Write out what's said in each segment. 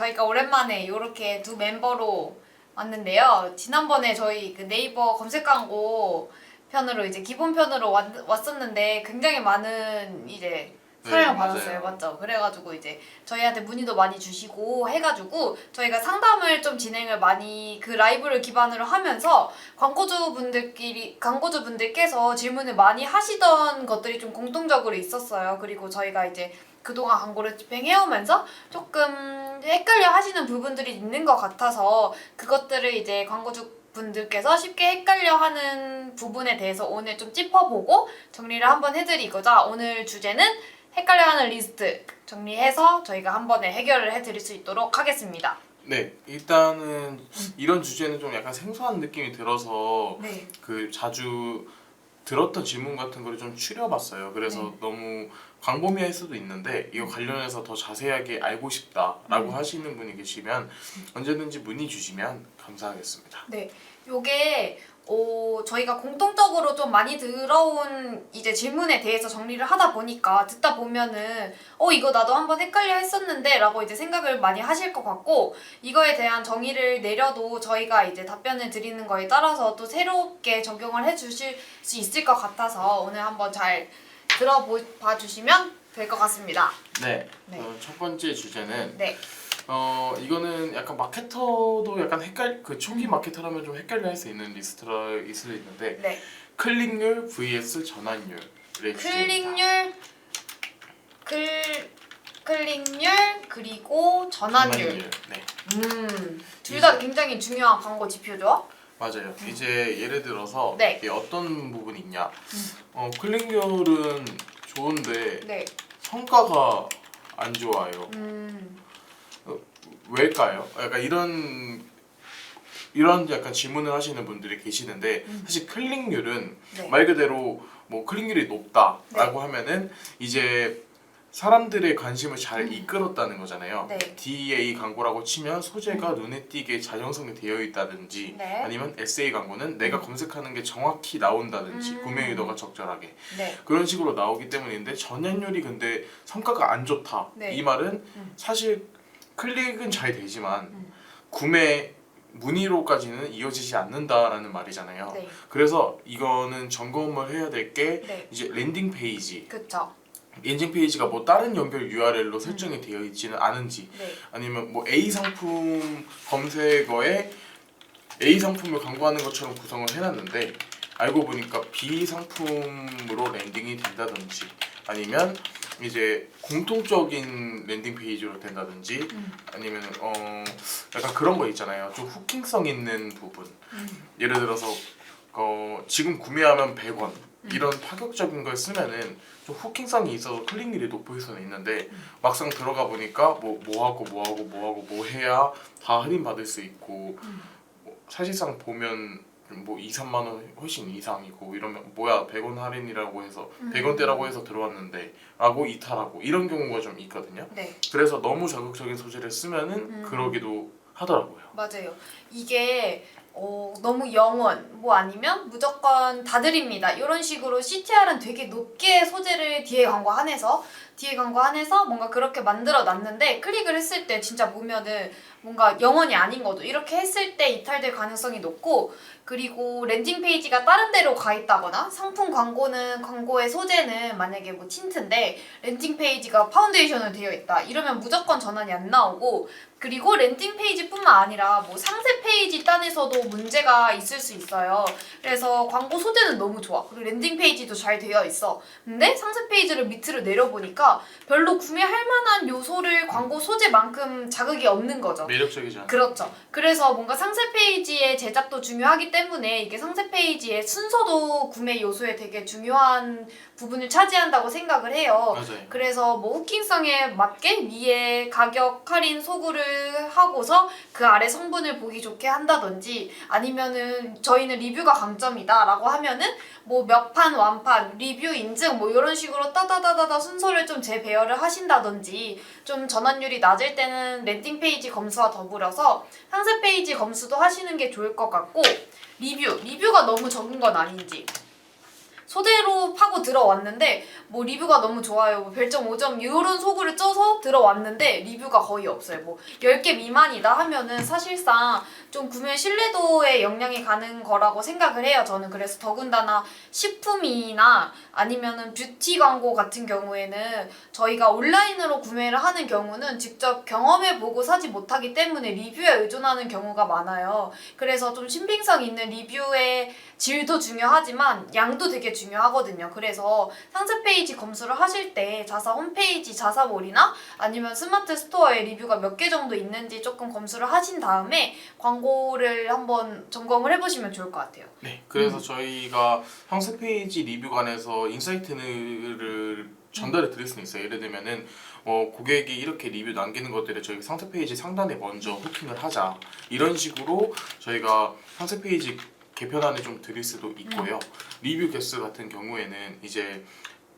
저희가 오랜만에 이렇게 두 멤버로 왔는데요. 지난번에 저희 그 네이버 검색 광고 편으로 이제 기본 편으로 왔었는데 굉장히 많은 이제 사랑을 받았어요. 맞아요. 맞죠? 그래가지고 이제 저희한테 문의도 많이 주시고 해가지고 저희가 상담을 좀 진행을 많이 그 라이브를 기반으로 하면서 광고주분들께서 질문을 많이 하시던 것들이 좀 공통적으로 있었어요. 그리고 저희가 이제 그동안 광고를 집행해오면서 조금 헷갈려 하시는 부분들이 있는 것 같아서 그것들을 이제 광고주분들께서 쉽게 헷갈려 하는 부분에 대해서 오늘 좀 짚어보고 정리를 한번 해드리고자 오늘 주제는 헷갈려하는 리스트 정리해서 저희가 한 번에 해결을 해드릴 수 있도록 하겠습니다. 네, 일단은 이런 주제는 좀 약간 생소한 느낌이 들어서 네. 그 자주 들었던 질문 같은 거를 좀 추려봤어요. 그래서 네. 너무 광범위할 수도 있는데 이거 관련해서 더 자세하게 알고 싶다라고 하시는 분이 계시면 언제든지 문의 주시면 감사하겠습니다. 네, 요게 저희가 공통적으로 좀 많이 들어온 이제 질문에 대해서 정리를 하다 보니까 듣다 보면은 이거 나도 한번 헷갈려 했었는데 라고 이제 생각을 많이 하실 것 같고 이거에 대한 정의를 내려도 저희가 이제 답변을 드리는 거에 따라서 또 새롭게 적용을 해 주실 수 있을 것 같아서 오늘 한번 잘 들어봐 주시면 될 것 같습니다. 네, 네. 첫 번째 주제는 네. 이거는 약간 마케터도 약간 그 초기 마케터라면 좀 헷갈려 할 수 있는 리스트라 있을 수 있는데 네. 클릭률 vs 전환율의 클릭률 클릭률 그리고 전환율. 네, 둘 다 굉장히 중요한 광고 지표죠. 맞아요. 이제 예를 들어서 네. 이게 어떤 부분이 있냐? 클릭률은 좋은데 네. 성과가 안 좋아요. 왜일까요? 약간 이런 약간 질문을 하시는 분들이 계시는데 사실 클릭률은 네. 말 그대로 뭐 클릭률이 높다라고 하면은 이제 사람들의 관심을 잘 이끌었다는 거잖아요. 네. DA 광고라고 치면 소재가 눈에 띄게 자연성이 되어 있다든지 네. 아니면 SA 광고는 내가 검색하는 게 정확히 나온다든지 구매 유도가 적절하게 네. 그런 식으로 나오기 때문인데 전환율이 근데 성과가 안 좋다. 네. 이 말은 사실 클릭은 잘 되지만 구매 문의로까지는 이어지지 않는다라는 말이잖아요. 네. 그래서 이거는 점검을 해야 될 게 네. 이제 랜딩 페이지. 그쵸. 랜딩 페이지가 뭐 다른 연결 URL로 설정이 되어 있지는 않은지 네. 아니면 뭐 A 상품 검색어에 A 상품을 광고하는 것처럼 구성을 해놨는데 알고 보니까 B 상품으로 랜딩이 된다든지 아니면 이제 공통적인 랜딩 페이지로 된다든지 아니면 약간 그런 거 있잖아요. 좀 후킹성 있는 부분. 예를 들어서 지금 구매하면 100원 이런 파격적인 걸 쓰면은 좀 후킹성이 있어서 클릭률이 높을 수는 있는데 막상 들어가 보니까 뭐 해야 다 할인 받을 수 있고 사실상 보면 뭐 2, 3만 원 훨씬 이상이고 이러면 뭐야 100원 할인이라고 해서 100원대라고 해서 들어왔는데 라고 이탈하고 이런 경우가 좀 있거든요. 네. 그래서 너무 자극적인 소재를 쓰면은 그러기도 하더라고요. 맞아요. 이게 너무 영원 뭐 아니면 무조건 다 드립니다. 이런 식으로 CTR은 되게 높게 소재를 뒤에 광고 안에서 뭔가 그렇게 만들어 놨는데 클릭을 했을 때 진짜 보면은 뭔가 영원이 아닌 거죠. 이렇게 했을 때 이탈될 가능성이 높고 그리고 랜딩 페이지가 다른 데로 가 있다거나 상품 광고의 소재는 만약에 뭐 틴트인데 랜딩 페이지가 파운데이션으로 되어 있다. 이러면 무조건 전환이 안 나오고 그리고 랜딩 페이지뿐만 아니라 뭐 상세 페이지 단에서도 문제가 있을 수 있어요. 그래서 광고 소재는 너무 좋아. 그리고 랜딩 페이지도 잘 되어 있어. 근데 상세 페이지를 밑으로 내려보니까 별로 구매할 만한 요소를 광고 소재만큼 자극이 없는 거죠. 매력적이지 않아요. 그렇죠. 그래서 뭔가 상세 페이지의 제작도 중요하기 때문에 이게 상세 페이지의 순서도 구매 요소에 되게 중요한 부분을 차지한다고 생각을 해요. 맞아요. 그래서 뭐 후킹성에 맞게 위에 가격 할인 소구를 하고서 그 아래 성분을 보기 좋게 한다든지 아니면은 저희는 리뷰가 강점이다라고 하면은 뭐 몇 판 완판 리뷰 인증 뭐 이런 식으로 따다다다다 순서를 좀 재배열을 하신다든지 좀 전환율이 낮을 때는 랜딩 페이지 검수와 더불어서 상세 페이지 검수도 하시는 게 좋을 것 같고 리뷰가 너무 적은 건 아닌지 소재로 파고 들어왔는데 뭐 리뷰가 너무 좋아요. 뭐 별점 5점 이런 소구를 써서 들어왔는데 리뷰가 거의 없어요. 뭐 10개 미만이다 하면은 사실상 좀 구매 신뢰도에 영향이 가는 거라고 생각을 해요. 저는 그래서 더군다나 식품이나 아니면은 뷰티 광고 같은 경우에는 저희가 온라인으로 구매를 하는 경우는 직접 경험해보고 사지 못하기 때문에 리뷰에 의존하는 경우가 많아요. 그래서 좀 신빙성 있는 리뷰의 질도 중요하지만 양도 되게 중요하거든요. 그래서 상세 페이지 검수를 하실 때 자사 홈페이지, 자사몰이나 아니면 스마트 스토어에 리뷰가 몇 개 정도 있는지 조금 검수를 하신 다음에 광고를 한번 점검을 해보시면 좋을 것 같아요. 네, 그래서 저희가 상세 페이지 리뷰관에서 인사이트를 전달해 드릴 수는 있어요. 예를 들면은 고객이 이렇게 리뷰 남기는 것들을 저희 상세 페이지 상단에 먼저 후킹을 하자, 이런 식으로 저희가 상세 페이지 개편안을 좀 드릴 수도 있고요. 리뷰 개수 같은 경우에는 이제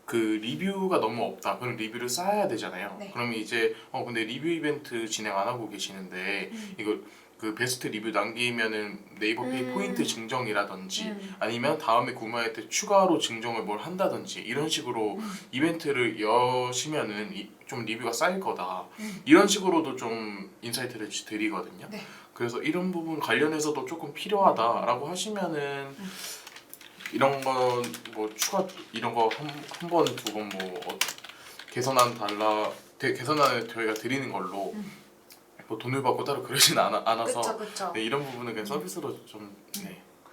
그 리뷰가 너무 없다, 그럼 리뷰를 쌓아야 되잖아요. 네. 그러면 이제 근데 리뷰 이벤트 진행 안 하고 계시는데 이거 그 베스트 리뷰 남기면은 네이버 페이 포인트 증정이라든지 아니면 다음에 구매할 때 추가로 증정을 뭘 한다든지 이런 식으로 이벤트를 여시면은 좀 리뷰가 쌓일 거다, 이런 식으로도 좀 인사이트를 드리거든요. 네. 그래서 이런 부분 관련해서도 조금 필요하다라고 하시면은 이런 건 뭐 추가 이런 거 한 번 두 번 뭐 개선안을 저희가 드리는 걸로 뭐 돈을 받고 따로 그러진 않아서 그쵸. 네, 이런 부분은 그냥 서비스로 좀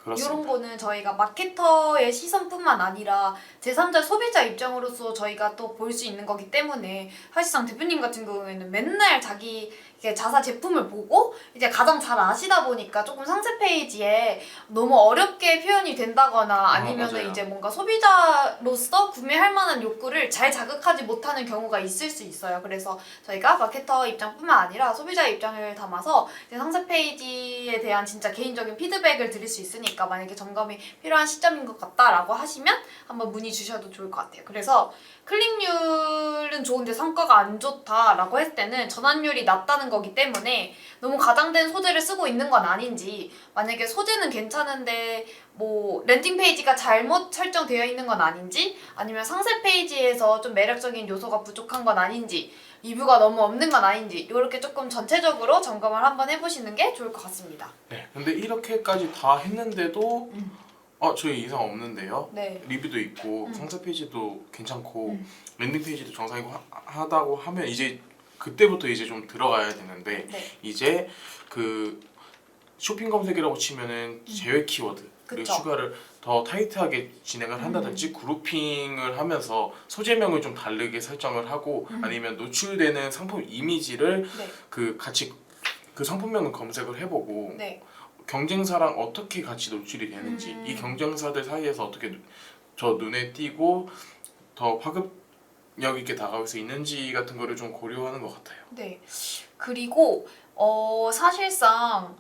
그렇습니다. 이런 거는 저희가 마케터의 시선뿐만 아니라 제3자 소비자 입장으로서 저희가 또 볼 수 있는 거기 때문에 사실상 대표님 같은 경우에는 맨날 자기 이렇게 자사 제품을 보고 이제 가장 잘 아시다 보니까 조금 상세 페이지에 너무 어렵게 표현이 된다거나 아니면은 맞아요. 이제 뭔가 소비자로서 구매할 만한 욕구를 잘 자극하지 못하는 경우가 있을 수 있어요. 그래서 저희가 마케터 입장뿐만 아니라 소비자 입장을 담아서 이제 상세 페이지에 대한 진짜 개인적인 피드백을 드릴 수 있으니까 만약에 점검이 필요한 시점인 것 같다라고 하시면 한번 문의 주셔도 좋을 것 같아요. 그래서 클릭률은 좋은데 성과가 안 좋다라고 했을 때는 전환율이 낮다는 거기 때문에 너무 가장된 소재를 쓰고 있는 건 아닌지, 만약에 소재는 괜찮은데 뭐 랜딩 페이지가 잘못 설정되어 있는 건 아닌지, 아니면 상세 페이지에서 좀 매력적인 요소가 부족한 건 아닌지, 리뷰가 너무 없는 건 아닌지 이렇게 조금 전체적으로 점검을 한번 해보시는 게 좋을 것 같습니다. 네, 근데 이렇게까지 다 했는데도 저희 이상 없는데요. 네. 리뷰도 있고 상세 페이지도 괜찮고 랜딩 페이지도 정상이고 하다고 하면 이제 그때부터 이제 좀 들어가야 되는데 네. 이제 그 쇼핑 검색이라고 치면은 제외 키워드 그리고 그쵸. 추가를 더 타이트하게 진행을 한다든지 그룹핑을 하면서 소재명을 좀 다르게 설정을 하고 아니면 노출되는 상품 이미지를 네. 그 같이 그 상품명을 검색을 해보고 네. 경쟁사랑 어떻게 같이 노출이 되는지 이 경쟁사들 사이에서 어떻게 저 눈에 띄고 더 파급력 있게 다가올 수 있는지 같은 거를 좀 고려하는 것 같아요. 네. 그리고 사실상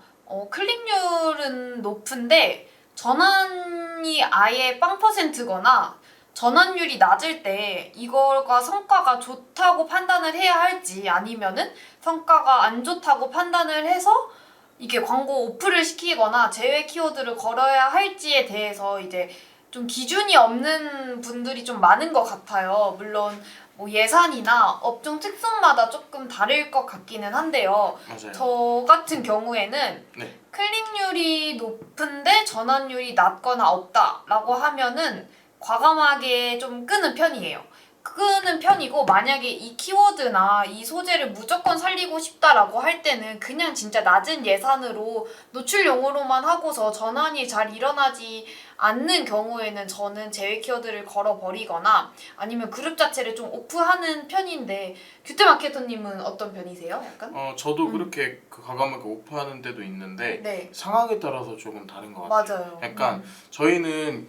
클릭률은 높은데 전환이 아예 0%거나 전환율이 낮을 때 이거가 성과가 좋다고 판단을 해야 할지, 아니면은 성과가 안 좋다고 판단을 해서 이게 광고 오프를 시키거나 제외 키워드를 걸어야 할지에 대해서 이제 좀 기준이 없는 분들이 좀 많은 것 같아요. 물론 뭐 예산이나 업종 특성마다 조금 다를 것 같기는 한데요. 맞아요. 저 같은 경우에는 네. 클릭률이 높은데 전환율이 낮거나 없다라고 하면은 과감하게 좀 끄는 편이에요. 끄는 편이고, 만약에 이 키워드나 이 소재를 무조건 살리고 싶다라고 할 때는 그냥 진짜 낮은 예산으로 노출용으로만 하고서 전환이 잘 일어나지 않는 경우에는 저는 제외 키워드를 걸어버리거나 아니면 그룹 자체를 좀 오프하는 편인데, 규태 마케터님은 어떤 편이세요? 약간? 저도 그렇게 과감하게 오프하는 데도 있는데 네. 상황에 따라서 조금 다른 것 같아요. 맞아요. 약간 저희는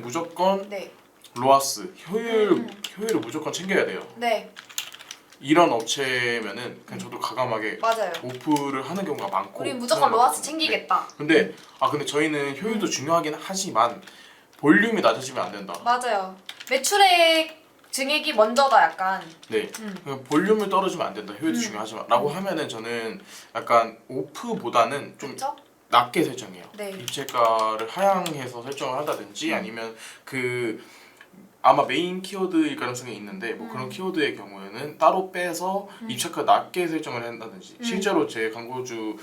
무조건 네. 로아스 효율을 무조건 챙겨야 돼요. 네. 이런 업체면은 그냥 저도 과감하게 맞아요. 오프를 하는 경우가 많고. 우리 무조건 로아스 챙기겠다. 네. 근데 저희는 효율도 중요하긴 하지만 볼륨이 낮아지면 안 된다. 맞아요. 매출액 증액이 먼저다 약간. 네. 볼륨을 떨어지면 안 된다. 효율도 중요하지만 라고 하면은 저는 약간 오프보다는 좀 그쵸? 낮게 설정해요. 네. 입체가를 하향해서 설정을 한다든지 아니면 그 아마 메인 키워드일 가능성이 있는데 뭐 그런 키워드의 경우에는 따로 빼서 입체가 낮게 설정을 한다든지 실제로 제 광고주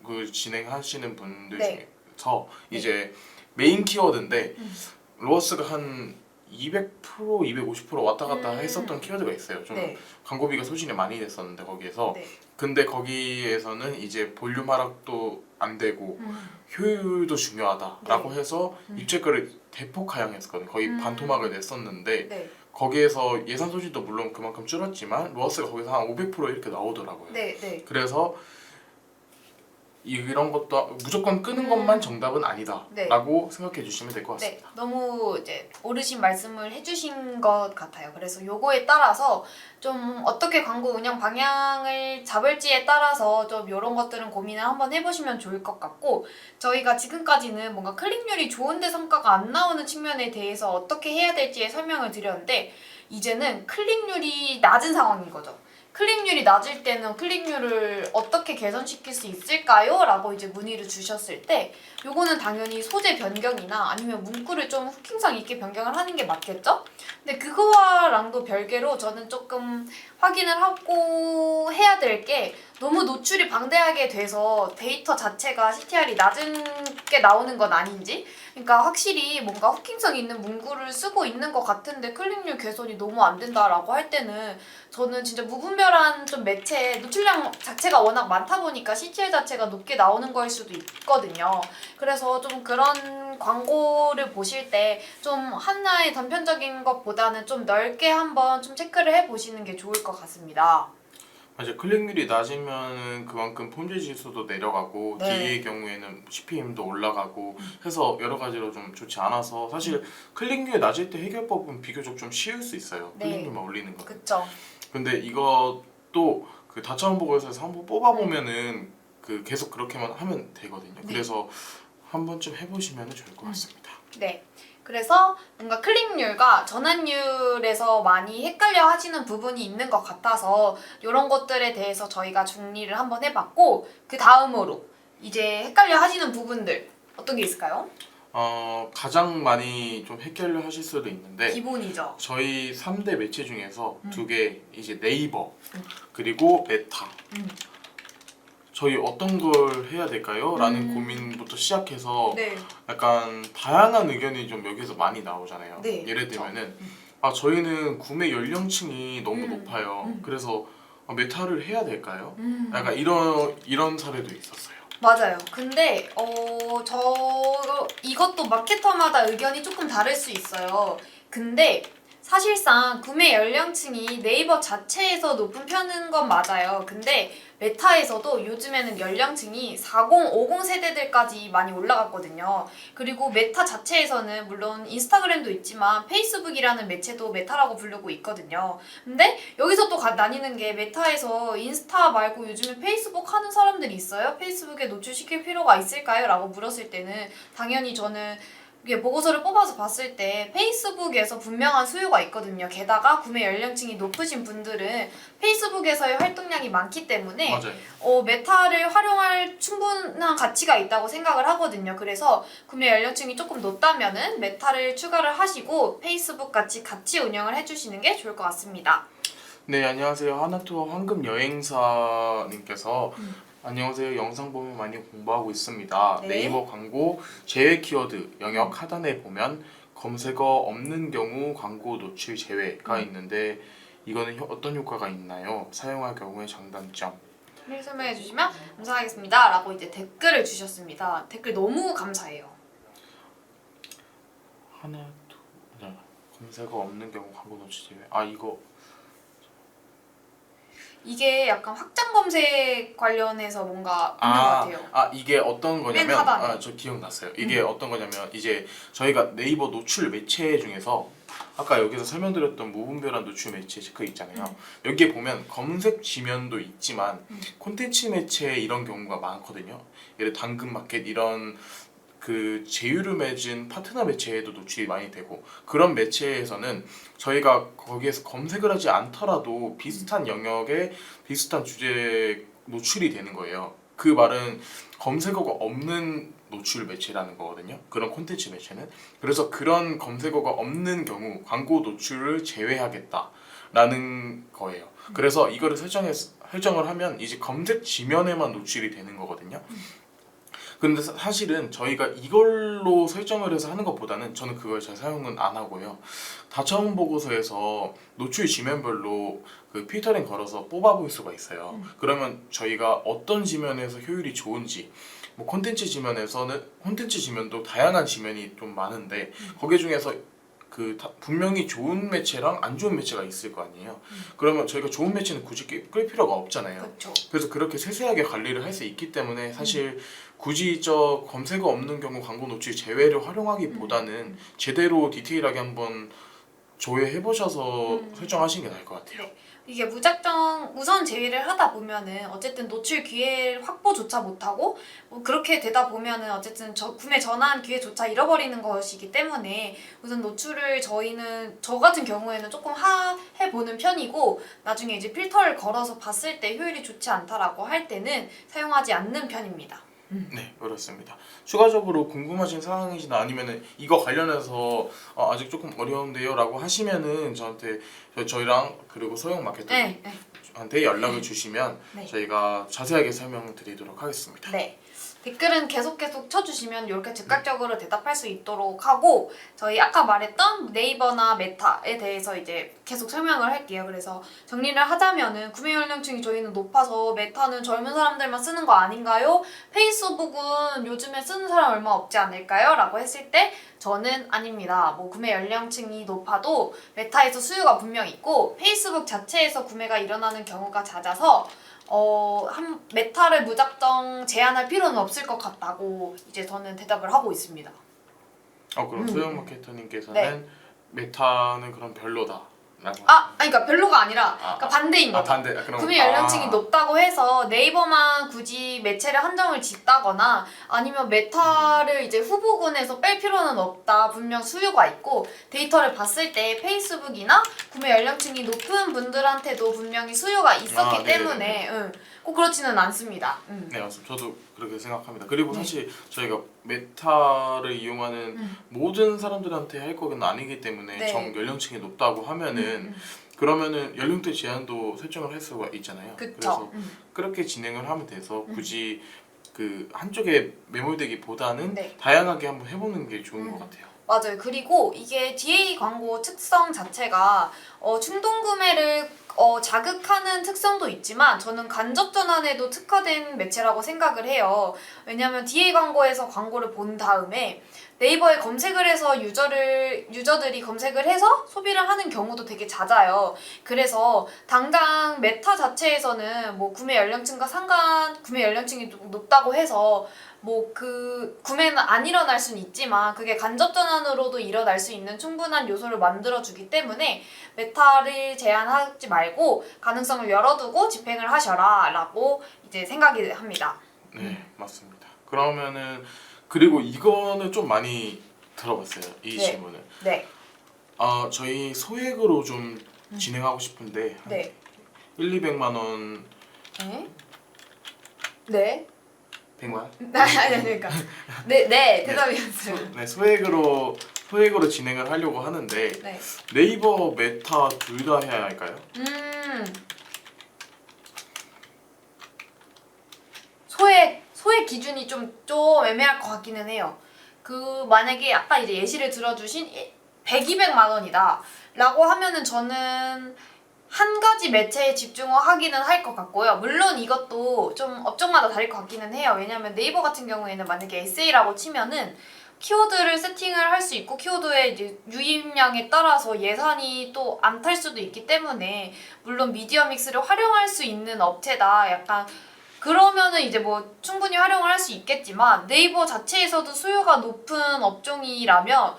그 진행하시는 분들 네. 중에서 이제 메인 키워드인데 로어스가 한 200%, 250% 왔다 갔다 했었던 키워드가 있어요. 좀 네. 광고비가 소진이 많이 됐었는데 거기에서 네. 근데 거기에서는 이제 볼륨 하락도 안 되고 효율도 중요하다라고 네. 해서 입체가를 대폭 하향했었거든요. 거의 반토막을 냈었는데 네. 거기에서 예산 소진도 물론 그만큼 줄었지만 로어스가 거기서 한 500% 이렇게 나오더라고요. 네. 네. 그래서 이런 것도 무조건 끄는 것만 정답은 아니다라고 생각해 주시면 될 것 네, 같습니다. 너무 이제 어르신 말씀을 해주신 것 같아요. 그래서 요거에 따라서 좀 어떻게 광고 운영 방향을 잡을지에 따라서 좀 이런 것들은 고민을 한번 해보시면 좋을 것 같고 저희가 지금까지는 뭔가 클릭률이 좋은데 성과가 안 나오는 측면에 대해서 어떻게 해야 될지에 설명을 드렸는데 이제는 클릭률이 낮은 상황인 거죠. 클릭률이 낮을 때는 클릭률을 어떻게 개선시킬 수 있을까요? 라고 이제 문의를 주셨을 때 요거는 당연히 소재 변경이나 아니면 문구를 좀 후킹성 있게 변경을 하는 게 맞겠죠? 근데 그거와랑도 별개로 저는 조금 확인을 하고 해야 될 게 너무 노출이 방대하게 돼서 데이터 자체가 CTR이 낮은 게 나오는 건 아닌지 그러니까 확실히 뭔가 후킹성 있는 문구를 쓰고 있는 것 같은데 클릭률 개선이 너무 안 된다라고 할 때는 저는 진짜 무분별한 좀 매체 노출량 자체가 워낙 많다 보니까 CTR 자체가 높게 나오는 거일 수도 있거든요. 그래서 좀 그런 광고를 보실 때 좀 하나의 단편적인 것보다는 좀 넓게 한번 좀 체크를 해보시는 게 좋을 것 같습니다. 맞아요. 클릭률이 낮으면 그만큼 폼질 지수도 내려가고 네. DE의 경우에는 CPM도 올라가고 해서 여러 가지로 좀 좋지 않아서 사실 클릭률이 낮을 때 해결법은 비교적 좀 쉬울 수 있어요. 네. 클릭률만 올리는 거. 그쵸? 근데 이것도 그 다차원 보고서에서 한번 뽑아보면은 그 계속 그렇게만 하면 되거든요. 네. 그래서 한 번쯤 해보시면 좋을 것 같습니다. 네. 그래서 뭔가 클릭률과 전환율에서 많이 헷갈려 하시는 부분이 있는 것 같아서 이런 것들에 대해서 저희가 정리를 한번 해봤고 그 다음으로 이제 헷갈려 하시는 부분들 어떤 게 있을까요? 가장 많이 좀 헷갈려 하실 수도 있는데 기본이죠. 저희 3대 매체 중에서 두 개 이제 네이버 그리고 메타 저희 어떤 걸 해야 될까요? 라는 고민부터 시작해서 네. 약간 다양한 의견이 좀 여기서 많이 나오잖아요. 네, 예를 그렇죠. 들면은 저희는 구매 연령층이 너무 높아요. 그래서 메타를 해야 될까요? 약간 이런 사례도 있었어요. 맞아요. 근데 이것도 마케터마다 의견이 조금 다를 수 있어요. 근데 사실상 구매 연령층이 네이버 자체에서 높은 편인 건 맞아요. 근데 메타에서도 요즘에는 연령층이 40, 50 세대들까지 많이 올라갔거든요. 그리고 메타 자체에서는 물론 인스타그램도 있지만 페이스북이라는 매체도 메타라고 부르고 있거든요. 근데 여기서 또 나뉘는 게 메타에서 인스타 말고 요즘에 페이스북 하는 사람들이 있어요? 페이스북에 노출시킬 필요가 있을까요? 라고 물었을 때는 당연히 저는 이게 보고서를 뽑아서 봤을 때 페이스북에서 분명한 수요가 있거든요. 게다가 구매 연령층이 높으신 분들은 페이스북에서의 활동량이 많기 때문에 맞아요. 메타를 활용할 충분한 가치가 있다고 생각을 하거든요. 그래서 구매 연령층이 조금 높다면은 메타를 추가를 하시고 페이스북 같이 운영을 해주시는 게 좋을 것 같습니다. 네, 안녕하세요. 하나투어 황금 여행사님께서 안녕하세요. 영상 보면 많이 공부하고 있습니다. 네. 네이버 광고 제외 키워드 영역 하단에 보면 검색어 없는 경우 광고 노출 제외가 있는데 이거는 어떤 효과가 있나요? 사용할 경우의 장단점. 설명해 주시면 감사하겠습니다. 라고 이제 댓글을 주셨습니다. 댓글 너무 감사해요. 검색어 없는 경우 광고 노출 제외. 이거 이게 약간 확장 검색 관련해서 뭔가 있는 것 같아요. 이게 어떤 맨 거냐면 하단에. 저 기억났어요. 이게 어떤 거냐면 이제 저희가 네이버 노출 매체 중에서 아까 여기서 설명드렸던 무분별한 노출 매체 체크 있잖아요. 여기에 보면 검색 지면도 있지만 콘텐츠 매체 이런 경우가 많거든요. 예를 들어 당근마켓 이런 그 제휴를 맺은 파트너 매체에도 노출이 많이 되고 그런 매체에서는 저희가 거기에서 검색을 하지 않더라도 비슷한 영역에 비슷한 주제에 노출이 되는 거예요. 그 말은 검색어가 없는 노출 매체라는 거거든요. 그런 콘텐츠 매체는. 그래서 그런 검색어가 없는 경우 광고 노출을 제외하겠다라는 거예요. 그래서 이거를 설정을 하면 이제 검색 지면에만 노출이 되는 거거든요. 근데 사실은 저희가 이걸로 설정을 해서 하는 것보다는 저는 그걸 잘 사용은 안 하고요. 다처음 보고서에서 노출 지면별로 그 필터링 걸어서 뽑아볼 수가 있어요. 그러면 저희가 어떤 지면에서 효율이 좋은지, 뭐 콘텐츠 지면도 다양한 지면이 좀 많은데 거기 중에서 분명히 좋은 매체랑 안 좋은 매체가 있을 거 아니에요. 그러면 저희가 좋은 매체는 굳이 끌 필요가 없잖아요. 그렇죠. 그래서 그렇게 세세하게 관리를 할 수 있기 때문에 사실 굳이 저 검색어 없는 경우 광고 노출 제외를 활용하기보다는 제대로 디테일하게 한번 조회해 보셔서 설정하시는 게 나을 것 같아요. 네. 이게 무작정 우선 제외를 하다 보면은 어쨌든 노출 기회 확보조차 못하고 뭐 그렇게 되다 보면은 어쨌든 구매 전환 기회조차 잃어버리는 것이기 때문에 우선 노출을 저 같은 경우에는 조금 해보는 편이고 나중에 이제 필터를 걸어서 봤을 때 효율이 좋지 않다라고 할 때는 사용하지 않는 편입니다. 네, 그렇습니다. 추가적으로 궁금하신 사항이시나 아니면은 이거 관련해서 아직 조금 어려운데요 라고 하시면은 저희랑 그리고 소형 마케터한테 네. 연락을 주시면 네. 저희가 자세하게 설명드리도록 하겠습니다. 네. 댓글은 계속 쳐주시면 이렇게 즉각적으로 대답할 수 있도록 하고 저희 아까 말했던 네이버나 메타에 대해서 이제 계속 설명을 할게요. 그래서 정리를 하자면은 구매 연령층이 저희는 높아서 메타는 젊은 사람들만 쓰는 거 아닌가요? 페이스북은 요즘에 쓰는 사람 얼마 없지 않을까요? 라고 했을 때 저는 아닙니다. 뭐 구매 연령층이 높아도 메타에서 수요가 분명 있고 페이스북 자체에서 구매가 일어나는 경우가 낮아서 메타를 무작정 제한할 필요는 없을 것 같다고 이제 저는 대답을 하고 있습니다. 그럼 소형 마케터님께서는 네. 메타는 그럼 별로다. 그러니까 별로가 아니라 그러니까 반대인 거죠. 반대. 그럼 구매 연령층이 높다고 해서 네이버만 굳이 매체를 한정을 짓다거나 아니면 메타를 이제 후보군에서 뺄 필요는 없다. 분명 수요가 있고 데이터를 봤을 때 페이스북이나 구매 연령층이 높은 분들한테도 분명히 수요가 있었기 때문에 꼭 그렇지는 않습니다. 네, 맞습니다. 저도 그렇게 생각합니다. 그리고 사실 저희가 메타를 이용하는 모든 사람들한테 할 거는 아니기 때문에 정 연령층이 높다고 하면은 그러면은 연령대 제한도 설정을 할 수가 있잖아요. 그쵸. 그래서 그렇게 진행을 하면 돼서 굳이 그 한쪽에 매몰되기보다는 다양하게 한번 해보는 게 좋은 것 같아요. 맞아요. 그리고 이게 DA 광고 특성 자체가 충동 구매를 자극하는 특성도 있지만 저는 간접 전환에도 특화된 매체라고 생각을 해요. 왜냐하면 DA 광고에서 광고를 본 다음에 네이버에 검색을 해서 유저들이 검색을 해서 소비를 하는 경우도 되게 잦아요. 그래서 당장 메타 자체에서는 뭐 구매 연령층이 높다고 해서 뭐 그 구매는 안 일어날 수는 있지만 그게 간접 전환으로도 일어날 수 있는 충분한 요소를 만들어주기 때문에 메타를 제한하지 말고 가능성을 열어두고 집행을 하셔라 라고 이제 생각이 합니다. 네, 맞습니다. 그러면은 그리고 이거는 좀 많이 들어봤어요. 이 질문을. 네. 저희 소액으로 좀 진행하고 싶은데 한 1-200만 원. 네. 100만? 그러니까 대답이었어요. 네, 소액으로 진행을 하려고 하는데 네이버, 메타 둘 다 해야 할까요? 소액 기준이 좀 애매할 것 같기는 해요. 만약에 아까 이제 예시를 들어주신 100-200만 원이다 라고 하면은 저는 한 가지 매체에 집중을 하기는 할 것 같고요. 물론 이것도 좀 업종마다 다를 것 같기는 해요. 왜냐면 네이버 같은 경우에는 만약에 에세이라고 치면은 키워드를 세팅을 할 수 있고 키워드의 이제 유입량에 따라서 예산이 또 안 탈 수도 있기 때문에 물론 미디어 믹스를 활용할 수 있는 업체다. 약간 그러면은 이제 뭐 충분히 활용을 할 수 있겠지만 네이버 자체에서도 수요가 높은 업종이라면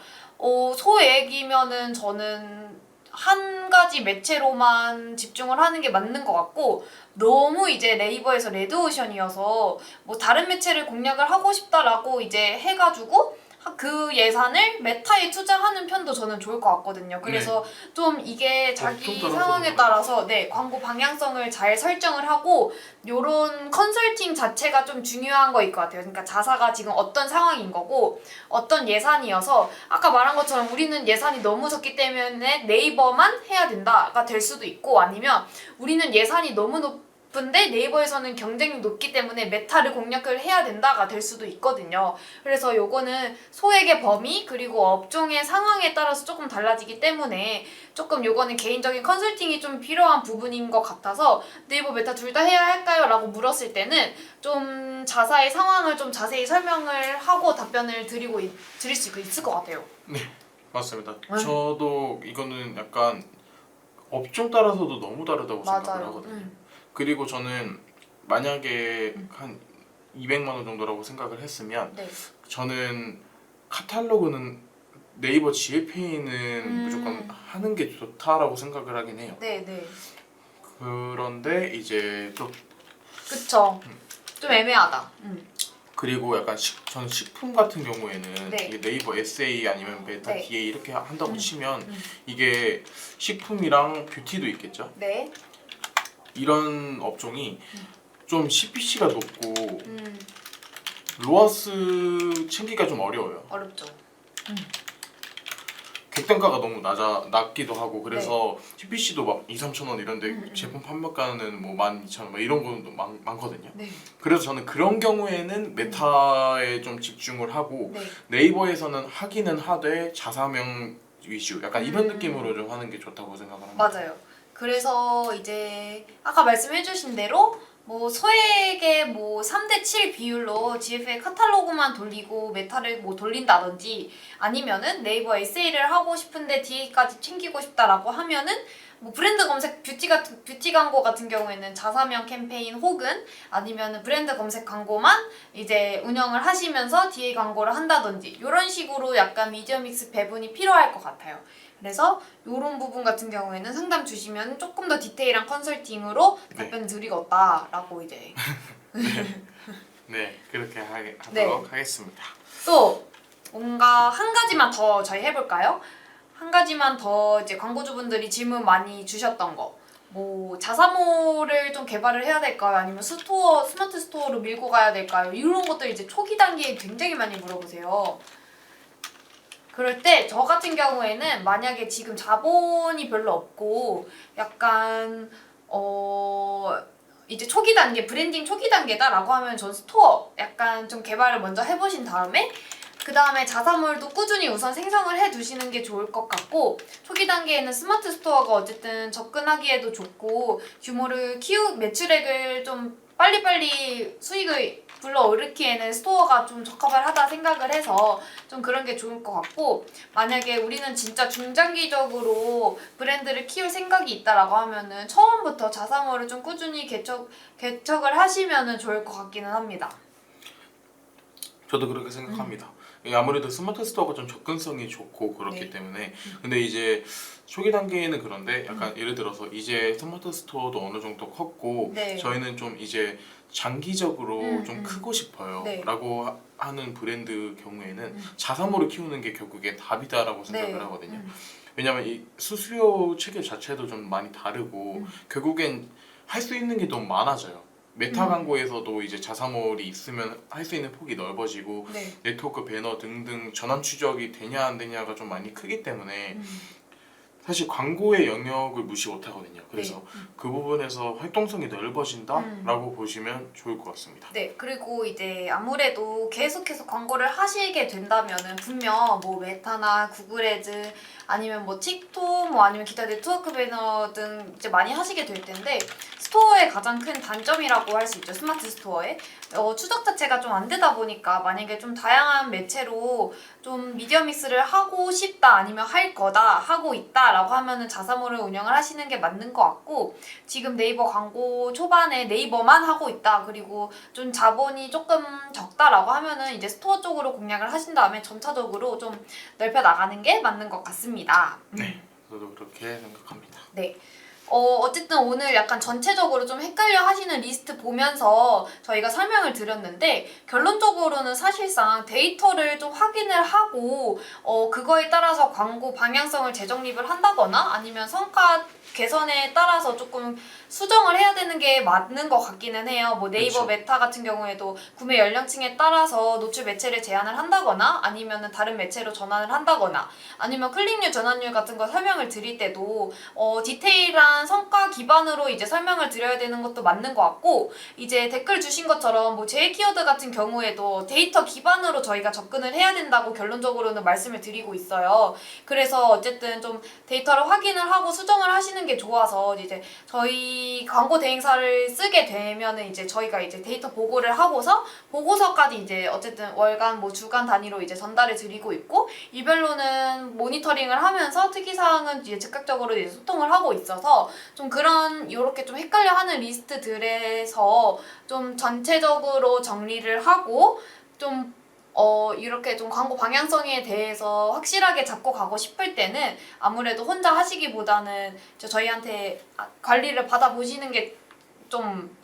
소액이면은 저는 한 가지 매체로만 집중을 하는 게 맞는 것 같고 너무 이제 네이버에서 레드오션이어서 뭐 다른 매체를 공략을 하고 싶다라고 이제 해가지고 그 예산을 메타에 투자하는 편도 저는 좋을 것 같거든요. 그래서 좀 이게 자기 좀 상황에 따라서 광고 방향성을 잘 설정을 하고 요런 컨설팅 자체가 좀 중요한 거일 것 같아요. 그러니까 자사가 지금 어떤 상황인 거고 어떤 예산이어서 아까 말한 것처럼 우리는 예산이 너무 적기 때문에 네이버만 해야 된다가 될 수도 있고 아니면 우리는 예산이 너무 높은데 네이버에서는 경쟁이 높기 때문에 메타를 공략을 해야 된다가 될 수도 있거든요. 그래서 요거는 소액의 범위 그리고 업종의 상황에 따라서 조금 달라지기 때문에 조금 요거는 개인적인 컨설팅이 좀 필요한 부분인 것 같아서 네이버 메타 둘 다 해야 할까요? 라고 물었을 때는 좀 자사의 상황을 좀 자세히 설명을 하고 답변을 드릴 수 있을 것 같아요. 네, 맞습니다. 저도 이거는 약간 업종 따라서도 너무 다르다고 생각을 하거든요. 그리고 저는 만약에 한 200만 원 정도라고 생각을 했으면 네. 저는 카탈로그는 네이버 지에페이는 무조건 하는 게 좋다라고 생각을 하긴 해요. 네. 그런데 이제 또 그쵸. 좀 애매하다. 그리고 약간 저는 식품 같은 경우에는 네. 이게 네이버 SA 아니면 메타 네. DA 이렇게 한다고 치면 이게 식품이랑 뷰티도 있겠죠. 네. 이런 업종이 좀 CPC가 높고 로아스 챙기기가 좀 어려워요. 어렵죠. 객단가가 너무 낮기도 하고 그래서 CPC도 막 2, 3천 원 이런데 제품 판매가는 뭐 12,000원 막 이런 것도 많거든요. 네. 그래서 저는 그런 경우에는 메타에 좀 집중을 하고 네. 네이버에서는 하기는 하되 자사명 위주 약간 이런 느낌으로 좀 하는 게 좋다고 생각을 합니다. 맞아요. 그래서 이제 아까 말씀해주신 대로 뭐 소액의 뭐 3대7 비율로 GFA 카탈로그만 돌리고 메타를 뭐 돌린다든지 아니면은 네이버 SA를 하고 싶은데 DA까지 챙기고 싶다라고 하면은 뭐 브랜드 검색 뷰티 광고 같은 경우에는 자사명 캠페인 혹은 아니면은 브랜드 검색 광고만 이제 운영을 하시면서 DA 광고를 한다든지 이런 식으로 약간 미디어 믹스 배분이 필요할 것 같아요. 그래서 이런 부분 같은 경우에는 상담 주시면 조금 더 디테일한 컨설팅으로 답변 드리겠다라고 이제 네, 그렇게 하도록 네. 하겠습니다. 또 뭔가 한 가지만 더 저희 해볼까요? 한 가지만 더 이제 광고주분들이 질문 많이 주셨던 거. 뭐 자사몰을 좀 개발을 해야 될까요? 아니면 스마트 스토어로 밀고 가야 될까요? 이런 것들 이제 초기 단계에 굉장히 많이 물어보세요. 그럴 때 저 같은 경우에는 만약에 지금 자본이 별로 없고 약간 이제 초기 단계 브랜딩 초기 단계다라고 하면 전 스토어 약간 좀 개발을 먼저 해보신 다음에 그 다음에 자사몰도 꾸준히 우선 생성을 해두시는 게 좋을 것 같고 초기 단계에는 스마트 스토어가 어쨌든 접근하기에도 좋고 규모를 매출액을 좀 빨리빨리 수익을 불러오르기에는 스토어가 좀 적합하다 생각을 해서 좀 그런 게 좋을 것 같고 만약에 우리는 진짜 중장기적으로 브랜드를 키울 생각이 있다라고 하면은 처음부터 자사몰을 좀 꾸준히 개척을 하시면은 좋을 것 같기는 합니다. 저도 그렇게 생각합니다. 아무래도 스마트 스토어가 좀 접근성이 좋고 그렇기 네. 때문에 근데 이제 초기 단계에는 그런데 약간 예를 들어서 이제 스마트 스토어도 어느 정도 컸고 네. 저희는 좀 이제 장기적으로 좀 크고 싶어요 네. 라고 하는 브랜드 경우에는 자사몰을 키우는 게 결국에 답이다라고 생각을 하거든요. 왜냐면 이 수수료 체계 자체도 좀 많이 다르고 결국엔 할 수 있는 게 너무 많아져요. 메타 광고에서도 이제 자사몰이 있으면 할 수 있는 폭이 넓어지고 네. 네트워크 배너 등등 전환 추적이 되냐 안 되냐가 좀 많이 크기 때문에 사실 광고의 영역을 무시 못 하거든요. 그래서 그 부분에서 활동성이 넓어진다라고 보시면 좋을 것 같습니다. 네, 그리고 이제 아무래도 계속해서 광고를 하시게 된다면은 분명 뭐 메타나 구글 애드 아니면 뭐 틱톡 뭐 아니면 기타 네트워크 배너 등 이제 많이 하시게 될 텐데 스토어의 가장 큰 단점이라고 할 수 있죠. 스마트 스토어의 추적 자체가 좀 안 되다 보니까 만약에 좀 다양한 매체로 좀 미디어 믹스를 하고 싶다 아니면 할 거다 하고 있다라고 하면은 자사몰을 운영을 하시는 게 맞는 것 같고 지금 네이버 광고 초반에 네이버만 하고 있다 그리고 좀 자본이 조금 적다라고 하면은 이제 스토어 쪽으로 공략을 하신 다음에 점차적으로 좀 넓혀 나가는 게 맞는 것 같습니다. 네, 저도 그렇게 생각합니다. 네. 어쨌든 오늘 약간 전체적으로 좀 헷갈려 하시는 리스트 보면서 저희가 설명을 드렸는데 결론적으로는 사실상 데이터를 좀 확인을 하고 그거에 따라서 광고 방향성을 재정립을 한다거나 아니면 성과 개선에 따라서 조금 수정을 해야 되는 게 맞는 것 같기는 해요. 뭐 네이버 그쵸. 메타 같은 경우에도 구매 연령층에 따라서 노출 매체를 제한을 한다거나 아니면은 다른 매체로 전환을 한다거나 아니면 클릭률 전환율 같은 거 설명을 드릴 때도 디테일한 성과 기반으로 이제 설명을 드려야 되는 것도 맞는 것 같고 이제 댓글 주신 것처럼 뭐 제 키워드 같은 경우에도 데이터 기반으로 저희가 접근을 해야 된다고 결론적으로는 말씀을 드리고 있어요. 그래서 어쨌든 좀 데이터를 확인을 하고 수정을 하시는 게 좋아서 이제 저희 광고 대행사를 쓰게 되면은 이제 저희가 이제 데이터 보고를 하고서 보고서까지 이제 어쨌든 월간 뭐 주간 단위로 이제 전달을 드리고 있고 일별로는 모니터링을 하면서 특이사항은 이제 즉각적으로 이제 소통을 하고 있어서 좀 그런 요렇게 좀 헷갈려하는 리스트들에서 좀 전체적으로 정리를 하고 좀 이렇게 좀 광고 방향성에 대해서 확실하게 잡고 가고 싶을 때는 아무래도 혼자 하시기보다는 저희한테 관리를 받아보시는 게 좀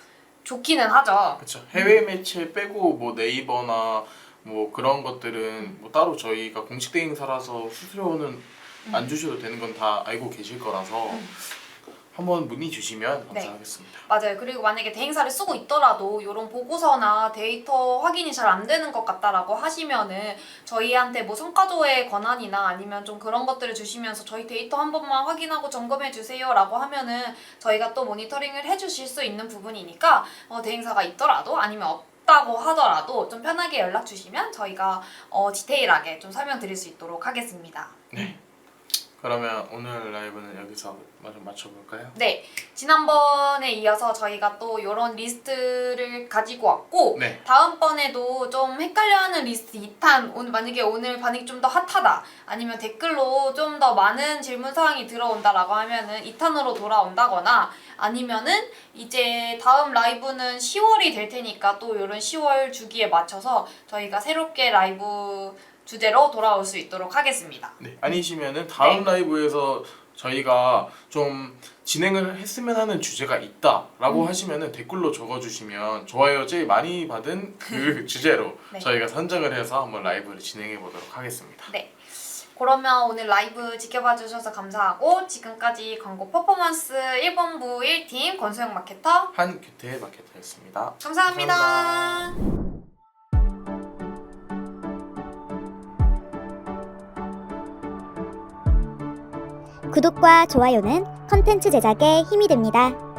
좋기는 하죠. 그렇죠. 해외 매체 빼고 뭐 네이버나 뭐 그런 것들은 뭐 따로 저희가 공식 대행사라서 수수료는 안 주셔도 되는 건 다 알고 계실 거라서 한번 문의 주시면 네. 감사하겠습니다. 맞아요. 그리고 만약에 대행사를 쓰고 있더라도 이런 보고서나 데이터 확인이 잘 안 되는 것 같다라고 하시면은 저희한테 뭐 성과조회 권한이나 아니면 좀 그런 것들을 주시면서 저희 데이터 한 번만 확인하고 점검해 주세요라고 하면은 저희가 또 모니터링을 해주실 수 있는 부분이니까 대행사가 있더라도 아니면 없다고 하더라도 좀 편하게 연락 주시면 저희가 디테일하게 좀 설명드릴 수 있도록 하겠습니다. 네. 그러면 오늘 라이브는 여기서 좀 마쳐볼까요? 네, 지난번에 이어서 저희가 또 이런 리스트를 가지고 왔고 네. 다음번에도 좀 헷갈려하는 리스트 2탄 만약에 오늘 반응이 좀 더 핫하다 아니면 댓글로 좀 더 많은 질문사항이 들어온다라고 하면은 2탄으로 돌아온다거나 아니면은 이제 다음 라이브는 10월이 될 테니까 또 이런 10월 주기에 맞춰서 저희가 새롭게 라이브 주제로 돌아올 수 있도록 하겠습니다. 네. 아니시면은 다음 네. 라이브에서 저희가 좀 진행을 했으면 하는 주제가 있다라고 하시면은 댓글로 적어주시면 좋아요 제일 많이 받은 그 주제로 네. 저희가 선정을 해서 한번 라이브를 진행해 보도록 하겠습니다. 네. 그러면 오늘 라이브 지켜봐 주셔서 감사하고 지금까지 광고 퍼포먼스 1본부 1팀 권소영 마케터 한규태 마케터였습니다. 감사합니다. 감사합니다. 구독과 좋아요는 컨텐츠 제작에 힘이 됩니다.